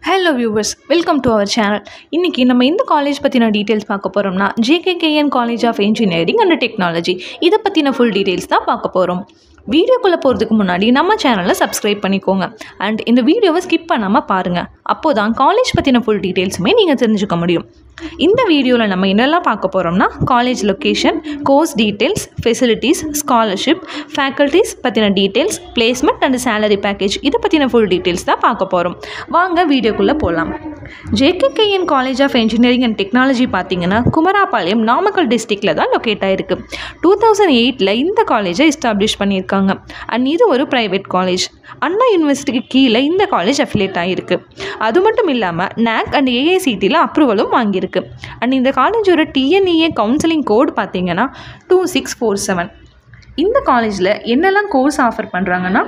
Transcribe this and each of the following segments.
Hello viewers, welcome to our channel. இன்னைக்கு நம்ம இந்த காலேஜ் பத்தின டீடைல்ஸ் பார்க்க போறோம்னா JKKN College of Engineering and Technology. இத பத்தின full details தான் பார்க்க போறோம். வீடியோக்குள்ள போறதுக்கு முன்னாடி நம்ம சேனலை சப்ஸ்கிரைப் பண்ணிக்கோங்க and இந்த வீடியோவை ஸ்கிப் பண்ணாம பாருங்க. அப்போதான் காலேஜ் பத்தின full detailsமே நீங்க தெரிஞ்சுக்க முடியும். இந்த வீடியோல நம்ம என்னெல்லாம் பார்க்க போறோம்னா college location, course details, facilities, scholarship, faculties பத்தின details, placement and salary package இத பத்தின full details தான் பார்க்க போறோம். வாங்க வீடியோக்குள்ள போலாம். JKKN College of Engineering and Technology பாத்தீங்கன்னா குமராபாளையம் நாமக்கல் டிஸ்ட்ரிக்ட்ல தான் லொகேட் ஆயிருக்கு. 2008ல இந்த காலேஜை எஸ்டாப்லிஷ் பண்ணியிருக்காங்க. அண்ட் இது ஒரு பிரைவேட் காலேஜ். அண்ணா யூனிவர்சிட்டிக்கு கீழே இந்த காலேஜ் அஃபிலியேட் ஆகிருக்கு. அது மட்டும் இல்லாமல் NAC அண்ட் AICTயில் அப்ரூவலும் வாங்கியிருக்கு. அண்ட் இந்த காலேஜோட TNEA கவுன்சிலிங் கோட் பார்த்தீங்கன்னா 2647. இந்த காலேஜில் என்னெல்லாம் கோர்ஸ் ஆஃபர் பண்ணுறாங்கன்னா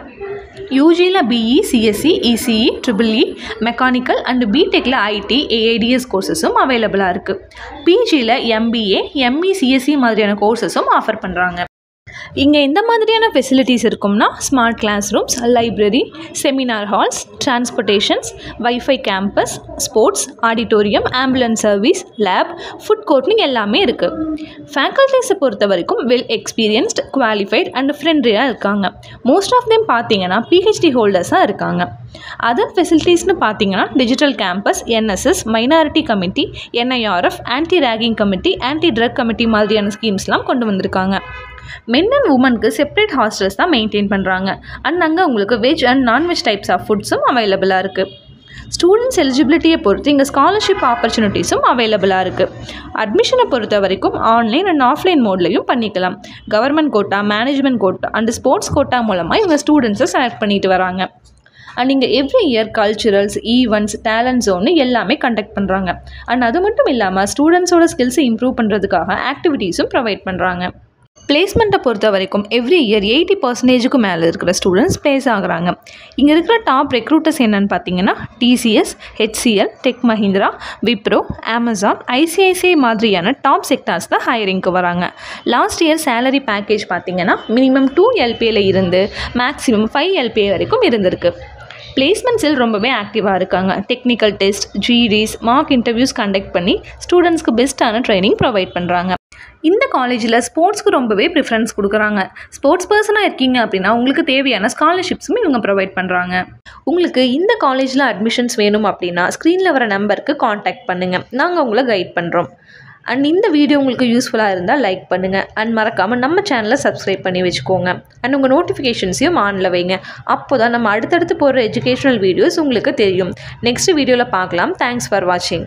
யூஜியில் BE, CSE, ECE, EEE, mechanical and பிடெக்கில் IT, AIDS கோர்சஸும் அவைலபிளாக இருக்குது. PGயில் MBA, ME, CSE மாதிரியான கோர்சஸும் ஆஃபர் பண்ணுறாங்க. இங்கே எந்த மாதிரியான ஃபெசிலிட்டிஸ் இருக்கும்னா smart class rooms, library, seminar halls, transportations, wifi campus, sports, auditorium, ambulance service, lab, food கோர்ட்னு எல்லாமே இருக்குது. ஃபேக்கல்ட்டிஸை பொறுத்த வரைக்கும் வெல் எக்ஸ்பீரியன்ஸ்ட், குவாலிஃபைட் அண்ட் ஃப்ரெண்ட்லியாக இருக்காங்க. மோஸ்ட் ஆஃப் தெம் பார்த்தீங்கன்னா PhD ஹோல்டர்ஸாக இருக்காங்க. அதர் ஃபெசிலிட்டிஸ்னு பார்த்தீங்கன்னா digital campus, NSS, minority committee, NIRF, anti ragging committee, anti drug committee மாதிரியான ஸ்கீம்ஸ்லாம் கொண்டு வந்திருக்காங்க. மென் அண்ட் உமனுக்கு செப்பரேட் ஹாஸ்டல்ஸ் தான் மெயின்டைன் பண்ணுறாங்க. அண்ட் அங்கே உங்களுக்கு veg and nonveg types of ஃபுட்ஸும் அவைலபிளாக இருக்குது. ஸ்டூடெண்ட்ஸ் எலிஜிபிலிட்டியை பொறுத்து இங்கே ஸ்காலர்ஷிப் ஆப்பர்ச்சுனிட்டிஸும் அவைலபிளாக இருக்குது. அட்மிஷனை பொறுத்த வரைக்கும் ஆன்லைன் அண்ட் ஆஃப்லைன் மோட்லையும் பண்ணிக்கலாம். Government quota, management quota and sports quota மூலமாக இவங்க ஸ்டூடெண்ட்ஸை செலக்ட் பண்ணிட்டு வராங்க. அண்ட் இங்கே every year culturals, events, talent ஜோன்னு எல்லாமே கண்டக்ட் பண்ணுறாங்க. அண்ட் அது மட்டும் இல்லாமல் ஸ்டூடெண்ட்ஸோட ஸ்கில்ஸை இம்ப்ரூவ் பண்ணுறதுக்காக ஆக்டிவிட்டீஸும் ப்ரொவைட் பண்ணுறாங்க. பிளேஸ்மெண்ட்டை பொறுத்த வரைக்கும் எவ்ரி இயர் 80% மேலே இருக்கிற ஸ்டூடெண்ட்ஸ் பிளேஸ் ஆகுறாங்க. இங்கே இருக்கிற டாப் ரெக்ரூட்டர்ஸ் என்னென்னு பார்த்தீங்கன்னா TCS, HCL, tech Mahindra, Wipro, Amazon, ICICI மாதிரியான டாப் செக்டார்ஸ் தான் ஹையரிங்க்கு வராங்க. லாஸ்ட் இயர் சேலரி பேக்கேஜ் பார்த்தீங்கன்னா மினிமம் 2 LPAல இருந்து மேக்ஸிமம் 5 LPA வரைக்கும் இருந்திருக்கு. பிளேஸ்மெண்ட்ஸில் ரொம்பவே ஆக்டிவாக இருக்காங்க. Technical test, GDs, mark interviews conduct பண்ணி ஸ்டூடெண்ட்ஸ்க்கு பெஸ்ட்டான ட்ரைனிங் ப்ரொவைட் பண்ணுறாங்க. இந்த காலேஜில் ஸ்போர்ட்ஸ்க்கு ரொம்பவே ப்ரிஃபரன்ஸ் கொடுக்குறாங்க. ஸ்போர்ட்ஸ் பர்சனாக இருக்கீங்க அப்படின்னா உங்களுக்கு தேவையான ஸ்காலர்ஷிப்ஸும் இவங்க ப்ரொவைட் பண்ணுறாங்க. உங்களுக்கு இந்த காலேஜில் அட்மிஷன்ஸ் வேணும் அப்படின்னா ஸ்க்ரீனில் வர நம்பருக்கு காண்டாக்ட் பண்ணுங்கள். நாங்கள் உங்களை கைட் பண்ணுறோம். அண்ட் இந்த வீடியோ உங்களுக்கு யூஸ்ஃபுல்லாக இருந்தால் லைக் பண்ணுங்கள். அண்ட் மறக்காமல் நம்ம சேனலை சப்ஸ்கிரைப் பண்ணி வச்சுக்கோங்க. அண்ட் உங்கள் நோட்டிஃபிகேஷன்ஸையும் ஆனில் வைங்க. அப்போ தான் நம்ம அடுத்தடுத்து போகிற எஜுகேஷனல் வீடியோஸ் உங்களுக்கு தெரியும். நெக்ஸ்ட் வீடியோவில் பார்க்கலாம். தேங்க்ஸ் ஃபார் வாட்சிங்.